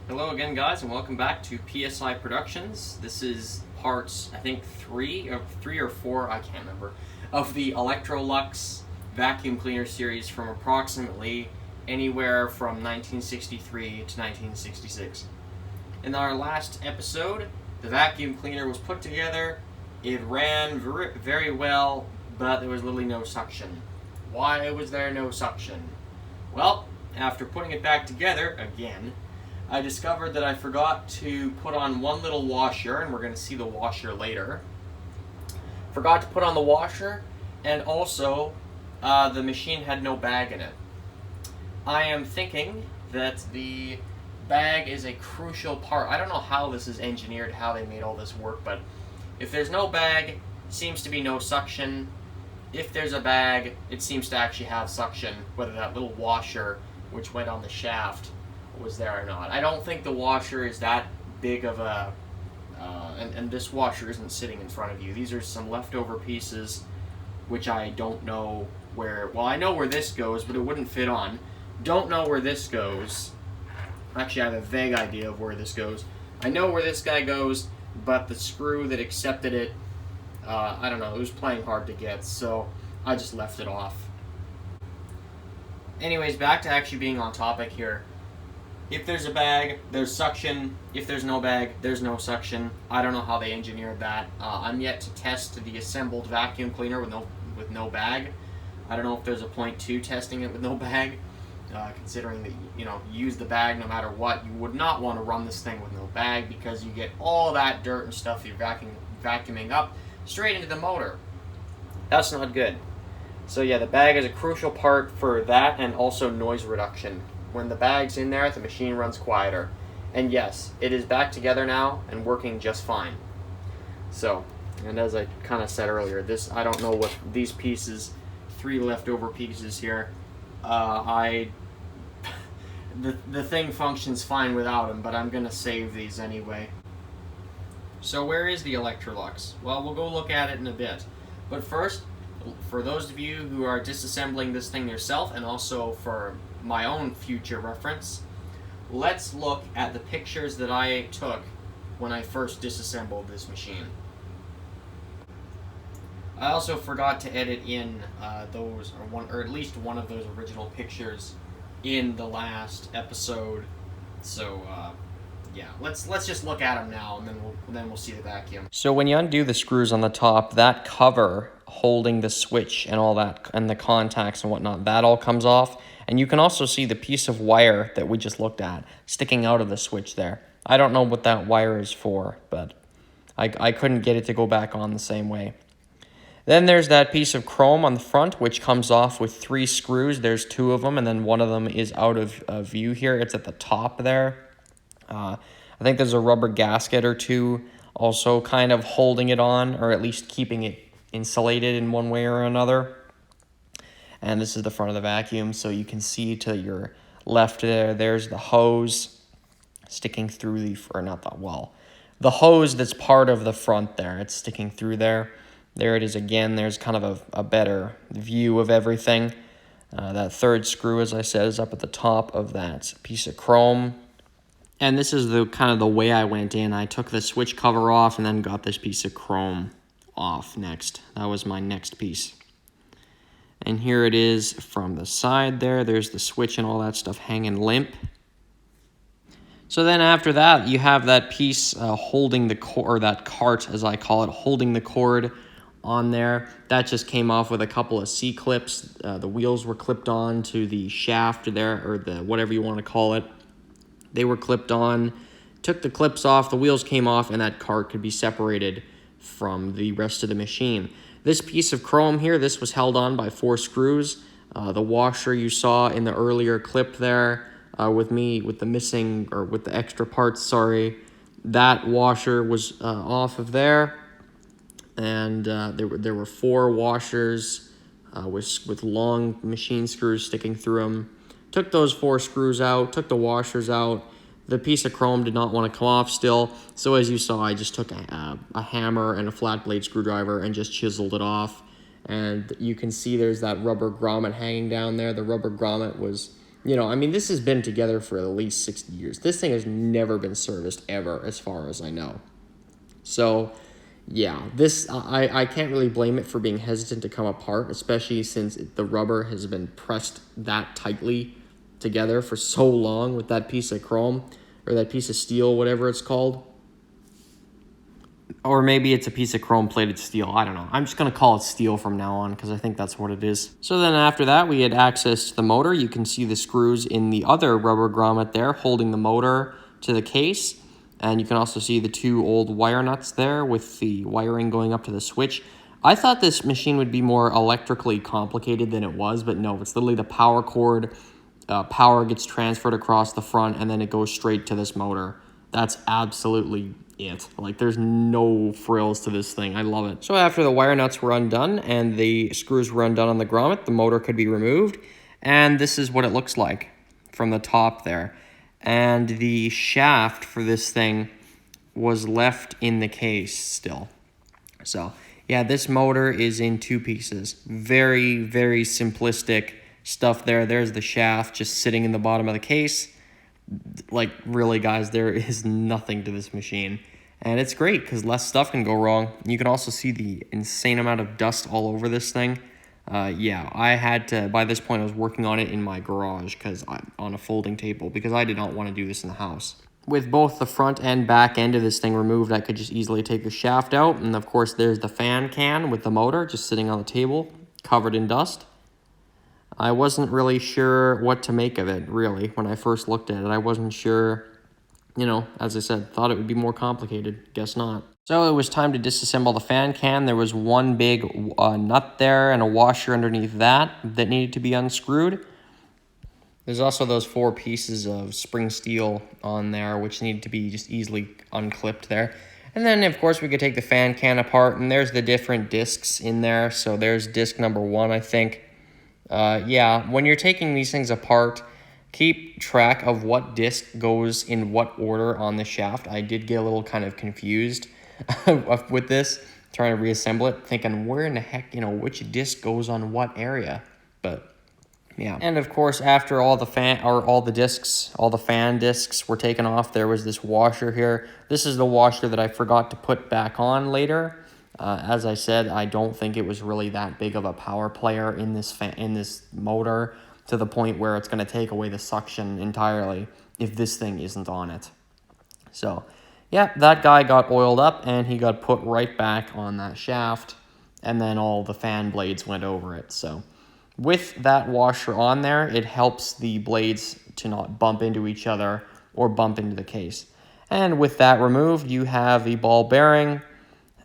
Hello again, guys, and welcome back to PSI Productions. This is parts, I think, three or four, I can't remember, of the Electrolux vacuum cleaner series from approximately anywhere from 1963 to 1966. In our last episode, the vacuum cleaner was put together. It ran very well, but there was literally no suction. Why was there no suction? Well, after putting it back together again, I discovered that I forgot to put on one little washer, and we're going to see the washer later. Forgot to put on the washer, and also the machine had no bag in it. I am thinking that the bag is a crucial part. I don't know how this is engineered, how they made all this work, but if there's no bag, seems to be no suction. If there's a bag, it seems to actually have suction, whether that little washer which went on the shaft was there or not. I don't think the washer is that big of a, and this washer isn't sitting in front of you. These are some leftover pieces, which I don't know where, well, I know where this goes, but it wouldn't fit on. Don't know where this goes. Actually, I have a vague idea of where this goes. I know where this guy goes, but the screw that accepted it, I don't know, it was playing hard to get, so I just left it off. Anyways, back to actually being on topic here. If there's a bag, there's suction. If there's no bag, there's no suction. I don't know how they engineered that. I'm yet to test the assembled vacuum cleaner with no bag. I don't know if there's a point to testing it with no bag, considering that you use the bag no matter what. You would not want to run this thing with no bag because you get all that dirt and stuff you're vacuuming up straight into the motor. That's not good. So yeah, the bag is a crucial part for that, and also noise reduction. When the bag's in there, the machine runs quieter. And yes, it is back together now and working just fine. So, and as I kind of said earlier, I don't know what these pieces, 3 leftover pieces here, the thing functions fine without them, but I'm going to save these anyway. So where is the Electrolux? Well, we'll go look at it in a bit. But first, for those of you who are disassembling this thing yourself, and also for my own future reference, let's look at the pictures that I took when I first disassembled this machine. I also forgot to edit in those, or at least one of those original pictures in the last episode. So yeah, let's just look at them now, and then we'll see the vacuum. So when you undo the screws on the top, that cover holding the switch and all that, and the contacts and whatnot, that all comes off. And you can also see the piece of wire that we just looked at sticking out of the switch there. I don't know what that wire is for, but I couldn't get it to go back on the same way. Then there's that piece of chrome on the front, which comes off with 3 screws. There's 2 of them, and then one of them is out of view here. It's at the top there. I think there's a rubber gasket or 2 also kind of holding it on, or at least keeping it insulated in one way or another. And this is the front of the vacuum, so you can see to your left there's the hose sticking through the hose that's part of the front there. It's sticking through there. There it is again. There's kind of a better view of everything. That 3rd screw, as I said, is up at the top of that piece of chrome. And this is the kind of the way I went in. I took the switch cover off and then got this piece of chrome off next. That was my next piece. And here it is from the side there. There's the switch and all that stuff hanging limp. So then after that, you have that piece holding the cord, or that cart as I call it, holding the cord on there. That just came off with a couple of C-clips. The wheels were clipped on to the shaft there, or the whatever you want to call it. They were clipped on. Took the clips off, the wheels came off, and that cart could be separated from the rest of the machine. This piece of chrome here, this was held on by 4 screws. The washer you saw in the earlier clip there with the extra parts, sorry, that washer was off of there. And there were 4 washers with long machine screws sticking through them. Took those 4 screws out, took the washers out. The piece of chrome did not want to come off still, so as you saw, I just took a hammer and a flat blade screwdriver and just chiseled it off. And you can see there's that rubber grommet hanging down there. The rubber grommet was You know, I mean, this has been together for at least 60 years. This thing has never been serviced ever, as far as I know. So, yeah, I can't really blame it for being hesitant to come apart, especially since the rubber has been pressed that tightly together for so long with that piece of chrome, or that piece of steel, whatever it's called. Or maybe it's a piece of chrome-plated steel. I don't know. I'm just going to call it steel from now on because I think that's what it is. So then after that, we had access to the motor. You can see the screws in the other rubber grommet there holding the motor to the case. And you can also see the two old wire nuts there with the wiring going up to the switch. I thought this machine would be more electrically complicated than it was, but no, it's literally the power cord. Power gets transferred across the front, and then it goes straight to this motor. That's absolutely it. Like, there's no frills to this thing. I love it. So after the wire nuts were undone and the screws were undone on the grommet, the motor could be removed. And this is what it looks like from the top there. And the shaft for this thing was left in the case still. So, yeah, this motor is in two pieces. Very, very simplistic stuff there. There's the shaft just sitting in the bottom of the case. Like, really, guys, there is nothing to this machine. And it's great because less stuff can go wrong. You can also see the insane amount of dust all over this thing. Yeah, I had to, by this point, I was working on it in my garage on a folding table because I did not want to do this in the house. With both the front and back end of this thing removed, I could just easily take the shaft out. And, of course, there's the fan can with the motor just sitting on the table, covered in dust. I wasn't really sure what to make of it, really, when I first looked at it. I wasn't sure, you know, as I said, thought it would be more complicated. Guess not. So it was time to disassemble the fan can. There was one big nut there and a washer underneath that needed to be unscrewed. There's also those 4 pieces of spring steel on there, which need to be just easily unclipped there. And then, of course, we could take the fan can apart, and there's the different discs in there. So there's disc number 1, I think. Yeah, when you're taking these things apart, keep track of what disc goes in what order on the shaft. I did get a little kind of confused with this, trying to reassemble it, thinking where in the heck, you know, which disc goes on what area. But yeah. And of course, after all the fan discs were taken off, there was this washer here. This is the washer that I forgot to put back on later. As I said, I don't think it was really that big of a power player in this motor to the point where it's going to take away the suction entirely if this thing isn't on it. So, yeah, that guy got oiled up and he got put right back on that shaft, and then all the fan blades went over it. So, with that washer on there, it helps the blades to not bump into each other or bump into the case. And with that removed, you have the ball bearing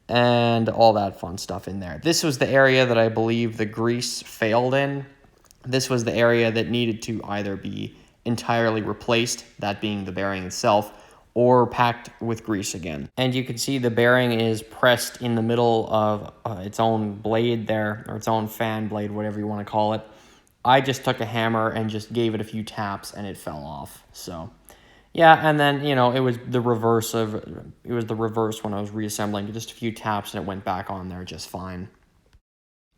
and all that fun stuff in there. This was the area that I believe the grease failed in. This was the area that needed to either be entirely replaced, that being the bearing itself, or packed with grease again. And you can see the bearing is pressed in the middle of its own blade there, or its own fan blade, whatever you want to call it. I just took a hammer and just gave it a few taps and it fell off. So yeah, and then, you know, it was the reverse when I was reassembling. Just a few taps and it went back on there just fine.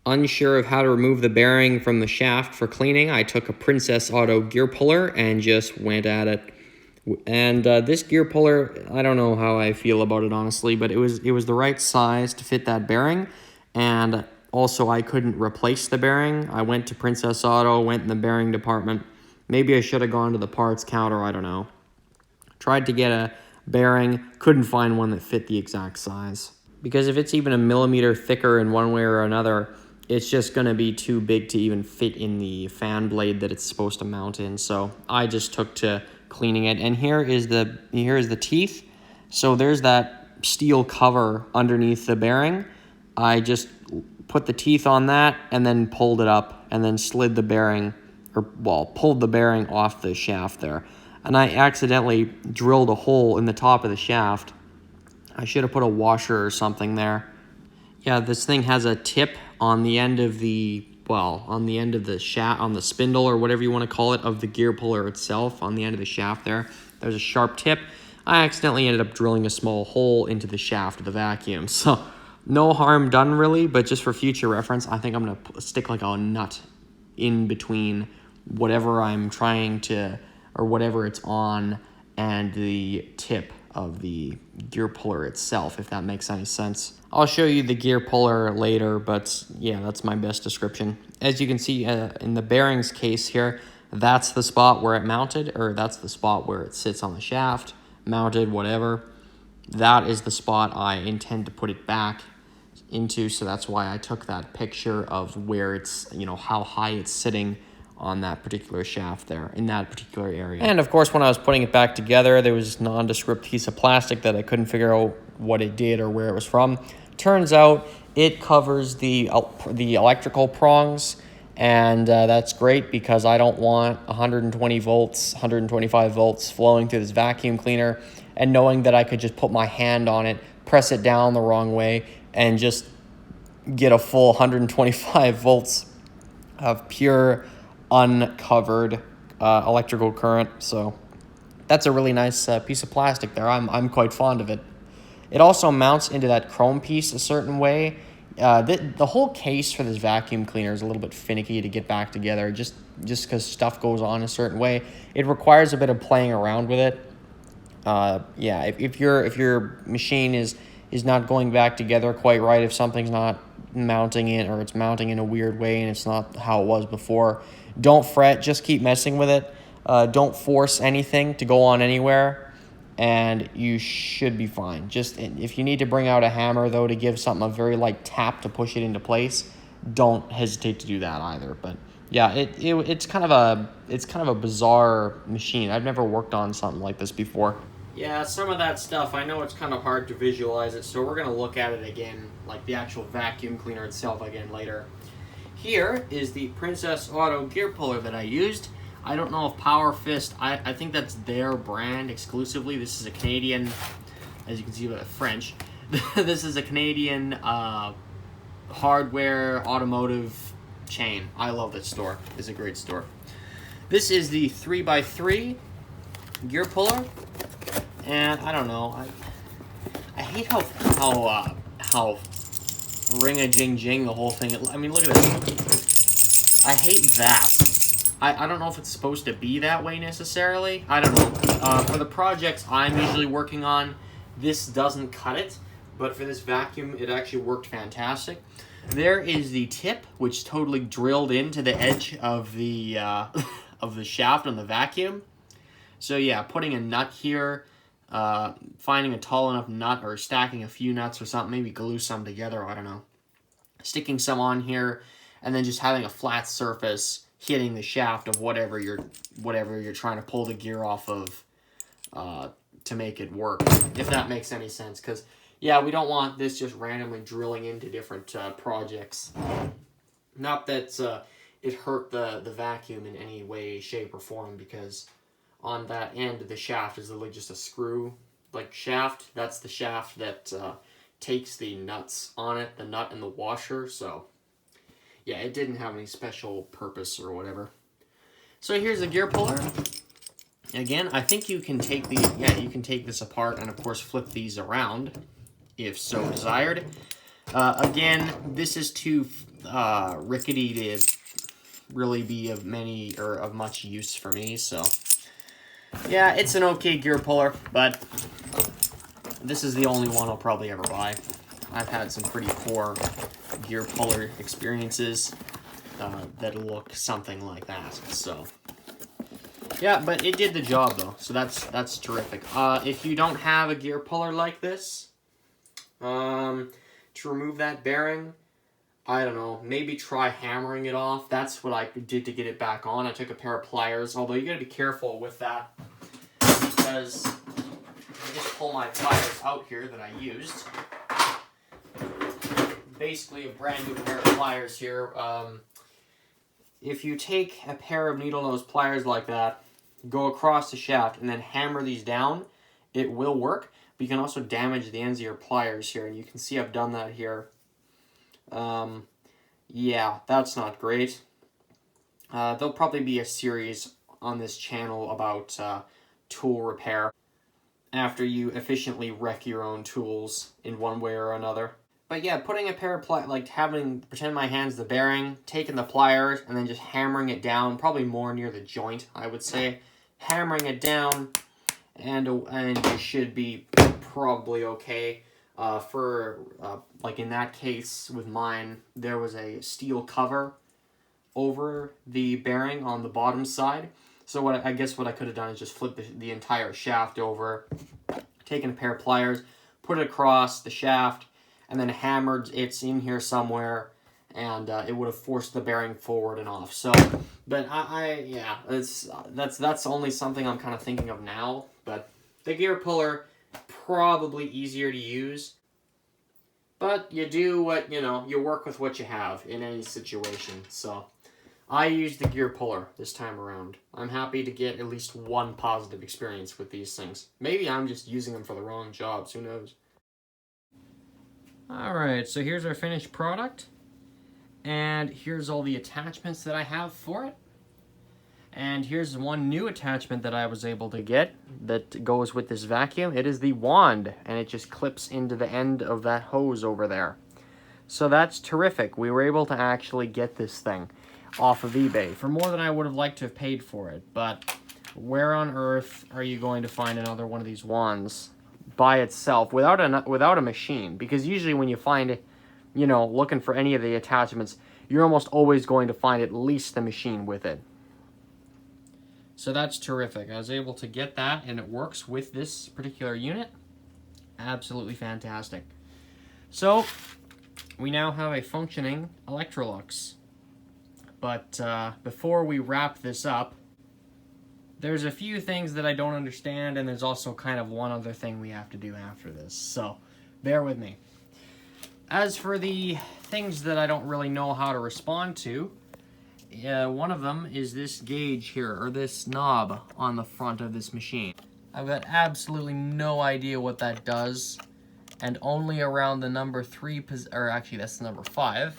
Unsure of how to remove the bearing from the shaft for cleaning, I took a Princess Auto gear puller and just went at it. And this gear puller, I don't know how I feel about it, honestly, but it was the right size to fit that bearing. And also, I couldn't replace the bearing. I went to Princess Auto, went in the bearing department. Maybe I should have gone to the parts counter, I don't know. Tried to get a bearing, couldn't find one that fit the exact size. Because if it's even a millimeter thicker in one way or another, it's just going to be too big to even fit in the fan blade that it's supposed to mount in. So I just took to cleaning it. And here is the teeth. So there's that steel cover underneath the bearing. I just put the teeth on that and then pulled it up and then slid the bearing, pulled the bearing off the shaft there. And I accidentally drilled a hole in the top of the shaft. I should have put a washer or something there. Yeah, this thing has a tip on the end of the shaft, on the spindle or whatever you want to call it, of the gear puller itself, on the end of the shaft there. There's a sharp tip. I accidentally ended up drilling a small hole into the shaft of the vacuum. So no harm done really, but just for future reference, I think I'm going to stick like a nut in between whatever I'm trying to, or whatever it's on, and the tip of the gear puller itself, if that makes any sense. I'll show you the gear puller later, but yeah, that's my best description. As you can see in the bearings case here, that's the spot where it mounted, or that's the spot where it sits on the shaft, mounted, whatever. That is the spot I intend to put it back into, so that's why I took that picture of where it's, you know, how high it's sitting on that particular shaft there, in that particular area. And of course, when I was putting it back together, there was this nondescript piece of plastic that I couldn't figure out what it did or where it was from. Turns out it covers the electrical prongs, and that's great because I don't want 120 volts, 125 volts flowing through this vacuum cleaner, and knowing that I could just put my hand on it, press it down the wrong way, and just get a full 125 volts of pure uncovered electrical current. So that's a really nice piece of plastic there. I'm quite fond of it. It also mounts into that chrome piece a certain way. The whole case for this vacuum cleaner is a little bit finicky to get back together, just because stuff goes on a certain way. It requires a bit of playing around with it. Yeah, if your machine is not going back together quite right, if something's not mounting in, or it's mounting in a weird way and it's not how it was before, don't fret, just keep messing with it. Don't force anything to go on anywhere, and you should be fine. Just if you need to bring out a hammer though to give something a very light tap to push it into place, don't hesitate to do that either. But yeah, it's kind of a bizarre machine. I've never worked on something like this before. Yeah, some of that stuff, I know it's kind of hard to visualize it, so we're going to look at it again, like the actual vacuum cleaner itself again later. Here is the Princess Auto gear puller that I used. I don't know if Power Fist, I think that's their brand exclusively. This is a Canadian, as you can see, French. This is a Canadian hardware automotive chain. I love this store. It's a great store. This is the 3x3 gear puller. And I don't know, I hate how ring-a-jing-jing the whole thing. I mean, look at this. I hate that. I don't know if it's supposed to be that way necessarily. I don't know. For the projects I'm usually working on, this doesn't cut it. But for this vacuum, it actually worked fantastic. There is the tip, which totally drilled into the edge of the of the shaft on the vacuum. So yeah, putting a nut here, finding a tall enough nut, or stacking a few nuts or something, maybe glue some together, I don't know. Sticking some on here, and then just having a flat surface hitting the shaft of whatever you're trying to pull the gear off of to make it work, if that makes any sense. Because yeah, we don't want this just randomly drilling into different projects. Not that it hurt the vacuum in any way, shape, or form, because on that end of the shaft is literally just a screw like shaft. That's the shaft that takes the nuts on it, the nut and the washer. So yeah, it didn't have any special purpose or whatever. So here's the gear puller. Again, I think you can take you can take this apart and of course flip these around if so desired. Again, this is too rickety to really be of much use for me, so yeah, it's an okay gear puller, but this is the only one I'll probably ever buy. I've had some pretty poor gear puller experiences that look something like that, so yeah, but it did the job though, so that's terrific. If you don't have a gear puller like this, to remove that bearing, I don't know, maybe try hammering it off. That's what I did to get it back on. I took a pair of pliers, although you gotta be careful with that, because I just pull my pliers out here that I used. Basically a brand new pair of pliers here. If you take a pair of needle nose pliers like that, go across the shaft, and then hammer these down, it will work. But you can also damage the ends of your pliers here, and you can see I've done that here. Yeah, that's not great. There'll probably be a series on this channel about tool repair after you efficiently wreck your own tools in one way or another. But yeah, putting a pair of pretend my hand's the bearing, taking the pliers, and then just hammering it down, probably more near the joint, I would say. Hammering it down, and you should be probably okay. Like in that case with mine, there was a steel cover over the bearing on the bottom side. So what I could have done is just flip the entire shaft over, taken a pair of pliers, put it across the shaft, and then hammered it in here somewhere, and it would have forced the bearing forward and off. So, but that's only something I'm kind of thinking of now. But the gear puller, probably easier to use. But you do what, you work with what you have in any situation. So I used the gear puller this time around. I'm happy to get at least one positive experience with these things. Maybe I'm just using them for the wrong jobs, who knows? Alright, so here's our finished product. And here's all the attachments that I have for it. And here's one new attachment that I was able to get that goes with this vacuum. It is the wand, and it just clips into the end of that hose over there. So that's terrific. We were able to actually get this thing off of eBay for more than I would have liked to have paid for it. But where on earth are you going to find another one of these wands by itself without a machine? Because usually when you find it, looking for any of the attachments, you're almost always going to find at least the machine with it. So that's terrific. I was able to get that, and it works with this particular unit. Absolutely fantastic. So we now have a functioning Electrolux. But before we wrap this up, there's a few things that I don't understand, and there's also kind of one other thing we have to do after this. So bear with me. As for the things that I don't really know how to respond to, one of them is this gauge here, or this knob on the front of this machine. I've got absolutely no idea what that does, and only around the number 3, or actually that's the number 5,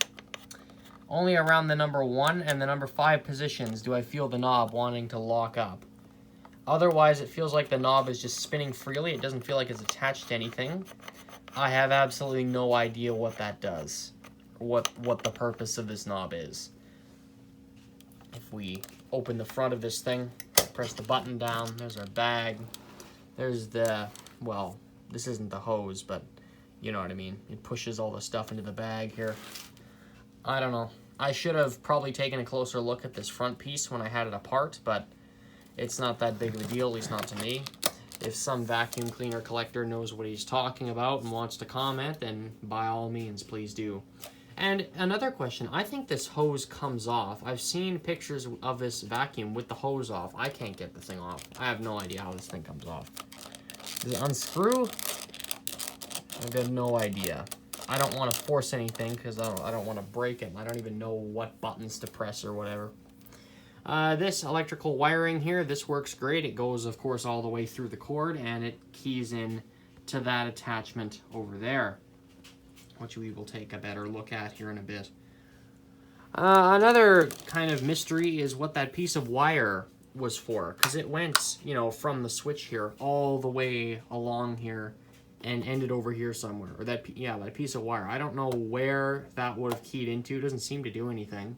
only around the number 1 and the number 5 positions do I feel the knob wanting to lock up. Otherwise, it feels like the knob is just spinning freely. It doesn't feel like it's attached to anything. I have absolutely no idea what that does, what the purpose of this knob is. If we open the front of this thing, press the button down, there's our bag. There's the, well, this isn't the hose, but you know what I mean. It pushes all the stuff into the bag here. I don't know. I should have probably taken a closer look at this front piece when I had it apart, but it's not that big of a deal, at least not to me. If some vacuum cleaner collector knows what he's talking about and wants to comment, then by all means, please do. And another question, I think this hose comes off. I've seen pictures of this vacuum with the hose off. I can't get the thing off. I have no idea how this thing comes off. Does it unscrew? I've got no idea. I don't want to force anything because I don't want to break it. I don't even know what buttons to press or whatever. This electrical wiring here, this works great. It goes, of course, all the way through the cord, and it keys in to that attachment over there, which we will take a better look at here in a bit. Another kind of mystery is what that piece of wire was for, because it went, from the switch here all the way along here and ended over here somewhere. Or that piece of wire. I don't know where that would have keyed into. It doesn't seem to do anything.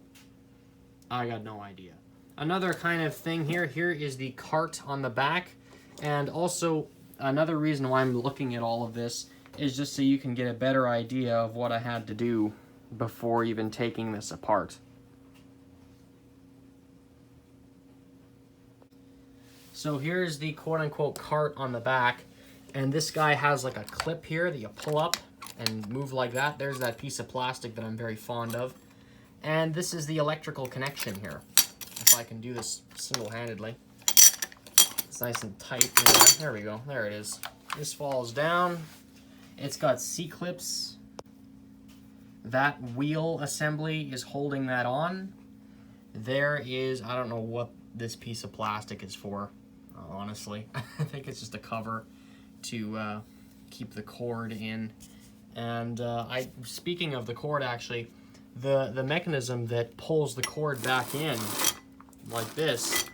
I got no idea. Another kind of thing here is the cart on the back, and also another reason why I'm looking at all of this is just so you can get a better idea of what I had to do before even taking this apart. So here's the quote-unquote cart on the back, and this guy has like a clip here that you pull up and move like that. There's that piece of plastic that I'm very fond of. And this is the electrical connection here. If I can do this single-handedly. It's nice and tight. There we go. There it is. This falls down. It's got C-clips. That wheel assembly is holding that on. There is, I don't know what this piece of plastic is for, honestly. I think it's just a cover to keep the cord in. And speaking of the cord, actually, the mechanism that pulls the cord back in like this,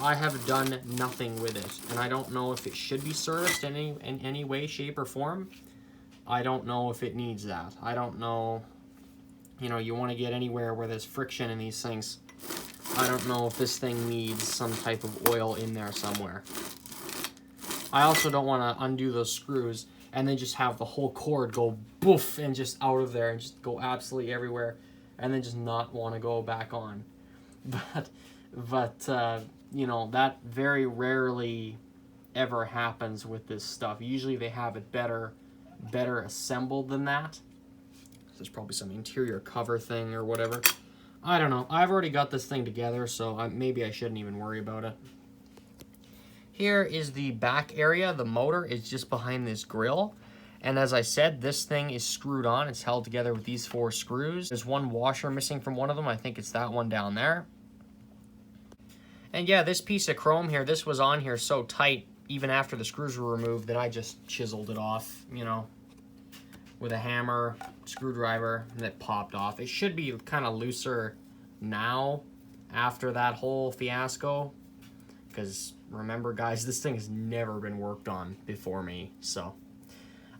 I have done nothing with it, and I don't know if it should be serviced in any way, shape, or form. I don't know if it needs that. I don't know, you know, you want to get anywhere where there's friction in these things. I don't know if this thing needs some type of oil in there somewhere. I also don't want to undo those screws and then just have the whole cord go boof and just out of there and just go absolutely everywhere and then just not want to go back on. But you know, that very rarely ever happens with this stuff. Usually they have it better assembled than that. There's probably some interior cover thing or whatever. I don't know. I've already got this thing together, so maybe I shouldn't even worry about it. Here is the back area. The motor is just behind this grill. And as I said, this thing is screwed on. It's held together with these 4 screws. There's one washer missing from one of them. I think it's that one down there. And yeah, this piece of chrome here, this was on here so tight, even after the screws were removed, that I just chiseled it off, you know, with a hammer, screwdriver, and it popped off. It should be kind of looser now after that whole fiasco, because remember guys, this thing has never been worked on before me. So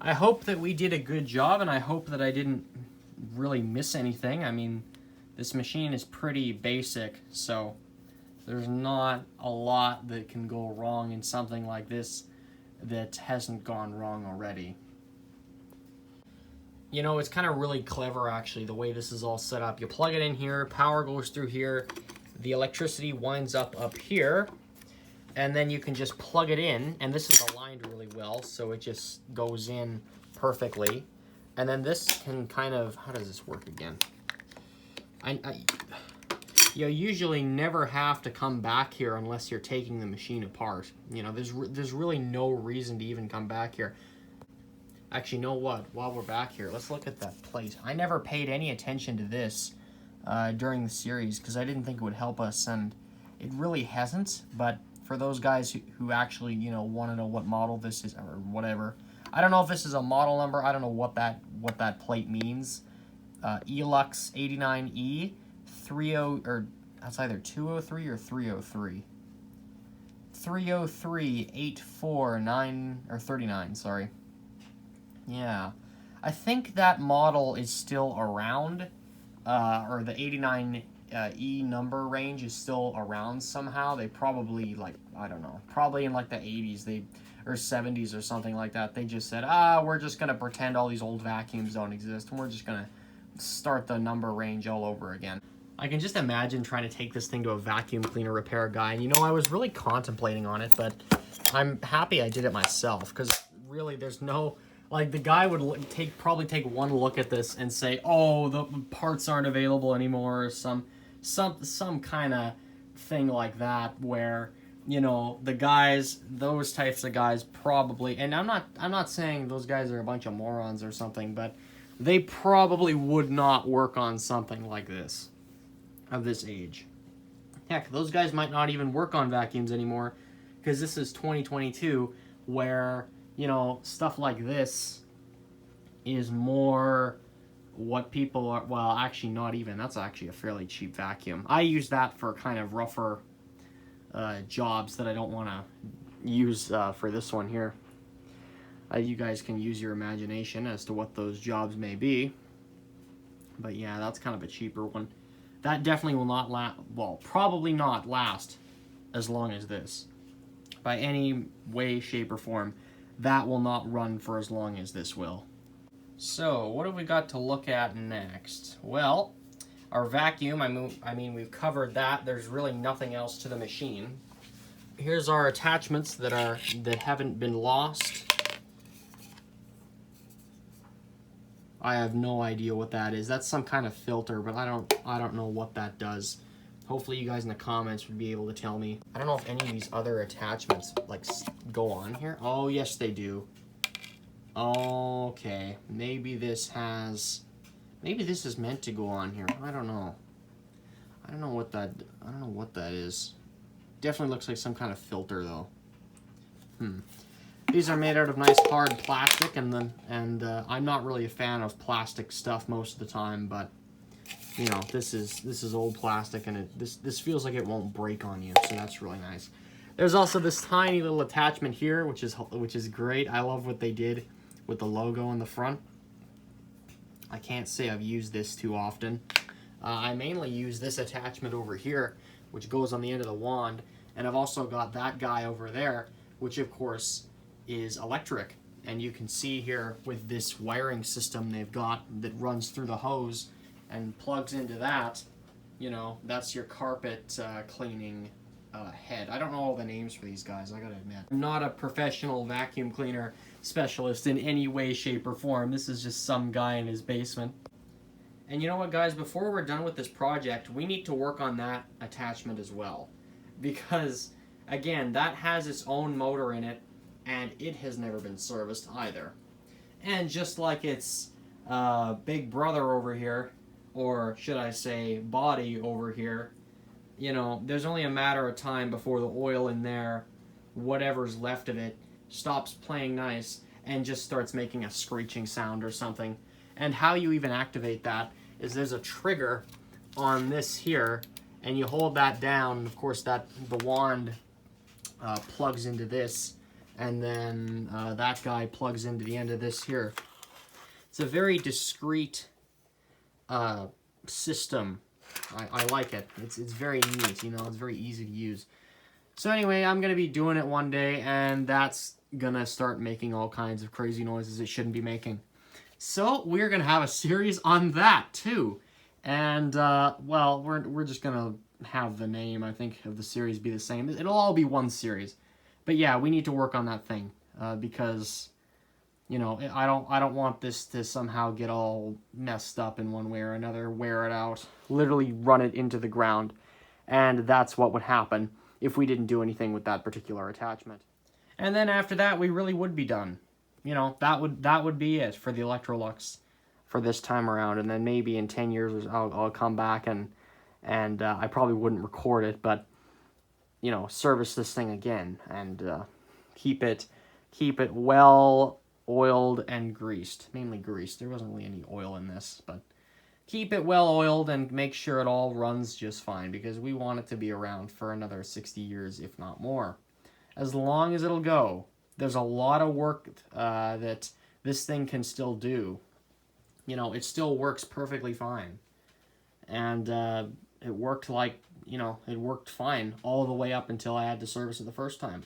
I hope that we did a good job, and I hope that I didn't really miss anything. I mean, this machine is pretty basic, so there's not a lot that can go wrong in something like this that hasn't gone wrong already. You know, it's kind of really clever actually, the way this is all set up. You plug it in here, power goes through here, the electricity winds up here, and then you can just plug it in, and this is aligned really well, so it just goes in perfectly. And then this can kind of, how does this work again? You usually never have to come back here unless you're taking the machine apart. You know, there's really no reason to even come back here. Actually, you know what? While we're back here, let's look at that plate. I never paid any attention to this during the series because I didn't think it would help us, and it really hasn't. But for those guys who actually, you know, want to know what model this is or whatever, I don't know if this is a model number. I don't know what that plate means. Elux-89E 30, or that's either 203 or 303. 303-849 or 39. Sorry. Yeah, I think that model is still around, or the 89E number range is still around somehow. They probably, like, I don't know, probably in like the 80s or 70s or something like that. They just said, we're just going to pretend all these old vacuums don't exist, and we're just going to start the number range all over again. I can just imagine trying to take this thing to a vacuum cleaner repair guy, and you know, I was really contemplating on it, but I'm happy I did it myself, because really there's no... Like, the guy would probably take one look at this and say, oh, the parts aren't available anymore, or some kind of thing like that, where, you know, the guys, those types of guys probably, and I'm not saying those guys are a bunch of morons or something, but they probably would not work on something like this, of this age. Heck, those guys might not even work on vacuums anymore, because this is 2022, where... You know, stuff like this is more what people are... Well, actually, not even. That's actually a fairly cheap vacuum. I use that for kind of rougher jobs that I don't want to use for this one here. You guys can use your imagination as to what those jobs may be. But yeah, that's kind of a cheaper one. That definitely will not last... Well, probably not last as long as this. By any way, shape, or form. That will not run for as long as this will. So, what have we got to look at next? Well, our vacuum, I mean, we've covered that. There's really nothing else to the machine. Here's our attachments that haven't been lost. I have no idea what that is. That's some kind of filter, but I don't know what that does. Hopefully you guys in the comments would be able to tell me. I don't know if any of these other attachments like go on here. Oh, yes they do. Okay, maybe this is meant to go on here. I don't know. I don't know what that is. Definitely looks like some kind of filter though. These are made out of nice hard plastic, and I'm not really a fan of plastic stuff most of the time, but you know, this is old plastic, and this feels like it won't break on you, so that's really nice. There's also this tiny little attachment here, which is great. I love what they did with the logo in the front. I can't say I've used this too often. I mainly use this attachment over here, which goes on the end of the wand, and I've also got that guy over there, which of course is electric. And you can see here with this wiring system they've got that runs through the hose and plugs into that, you know, that's your carpet cleaning head. I don't know all the names for these guys, I gotta admit. I'm not a professional vacuum cleaner specialist in any way, shape, or form. This is just some guy in his basement. And you know what, guys, before we're done with this project, we need to work on that attachment as well. Because, again, that has its own motor in it, and it has never been serviced either. And just like its big brother over here, or should I say body over here, you know, there's only a matter of time before the oil in there, whatever's left of it, stops playing nice and just starts making a screeching sound or something. And how you even activate that is there's a trigger on this here, and you hold that down, and of course the wand plugs into this, and then that guy plugs into the end of this here. It's a very discreet system. I like it. It's very neat, you know, it's very easy to use. So anyway, I'm going to be doing it one day, and that's going to start making all kinds of crazy noises it shouldn't be making. So we're going to have a series on that too. And, well, we're just going to have the name, I think, of the series be the same. It'll all be one series. But yeah, we need to work on that thing, because, you know, I don't want this to somehow get all messed up in one way or another, wear it out, literally run it into the ground. And that's what would happen if we didn't do anything with that particular attachment. And then after that, we really would be done. You know, that would be it for the Electrolux for this time around. And then maybe in 10 years I'll come back and I probably wouldn't record it, but, you know, service this thing again and keep it well oiled and greased. Mainly greased. There wasn't really any oil in this, but keep it well oiled and make sure it all runs just fine, because we want it to be around for another 60 years, if not more. As long as it'll go. There's a lot of work that this thing can still do. You know, it still works perfectly fine. And it worked like, you know, it worked fine all the way up until I had to service it the first time.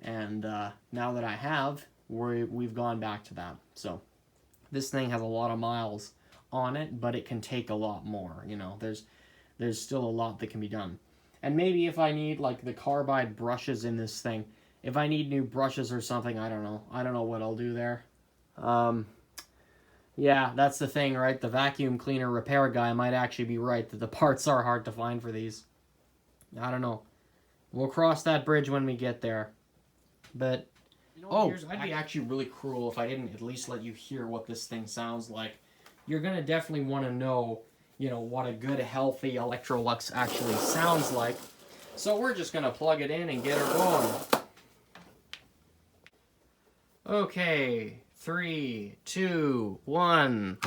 And now that I have, we've gone back to that. So this thing has a lot of miles on it, but it can take a lot more. You know, there's still a lot that can be done. And maybe if I need, like, the carbide brushes in this thing, if I need new brushes or something, I don't know what I'll do there. Yeah, that's the thing, right? The vacuum cleaner repair guy might actually be right that the parts are hard to find for these. I don't know. We'll cross that bridge when we get there. But, you know, I'd be actually really cruel if I didn't at least let you hear what this thing sounds like. You're going to definitely want to know, you know, what a good, healthy Electrolux actually sounds like. So we're just going to plug it in and get her going. Okay, 3, 2, 1.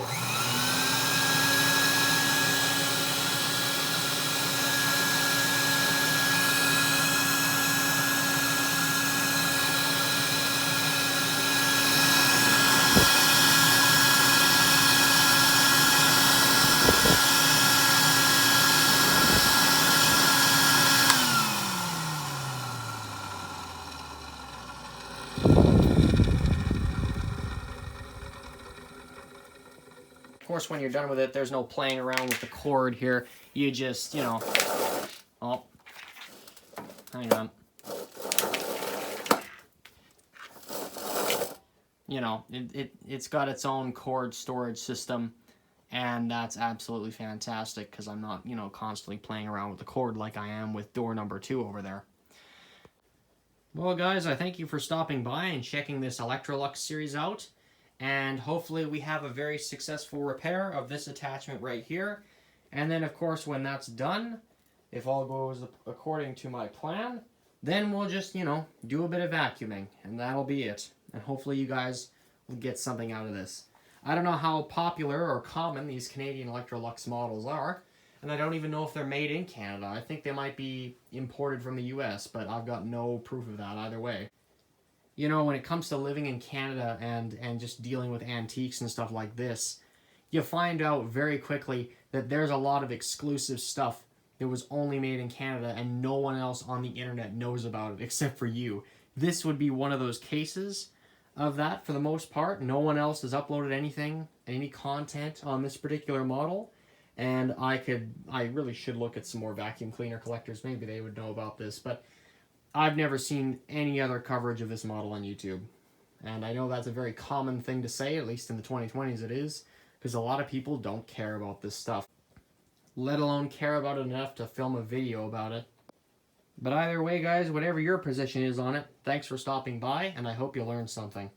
Of course, when you're done with it, there's no playing around with the cord here. You just, you know, oh, hang on. You know, it's got its own cord storage system, and that's absolutely fantastic because I'm not, you know, constantly playing around with the cord like I am with door number 2 over there. Well, guys, I thank you for stopping by and checking this Electrolux series out. And hopefully we have a very successful repair of this attachment right here. And then, of course, when that's done, if all goes according to my plan, then we'll just, you know, do a bit of vacuuming. And that'll be it. And hopefully you guys will get something out of this. I don't know how popular or common these Canadian Electrolux models are. And I don't even know if they're made in Canada. I think they might be imported from the US, but I've got no proof of that either way. you know, when it comes to living in Canada and just dealing with antiques and stuff like this, you find out very quickly that there's a lot of exclusive stuff that was only made in Canada and no one else on the internet knows about it except for you. This would be one of those cases of that for the most part. No one else has uploaded anything, any content on this particular model. And I really should look at some more vacuum cleaner collectors. Maybe they would know about this, but I've never seen any other coverage of this model on YouTube. And I know that's a very common thing to say, at least in the 2020s it is, because a lot of people don't care about this stuff, let alone care about it enough to film a video about it. But either way, guys, whatever your position is on it, thanks for stopping by, and I hope you learned something.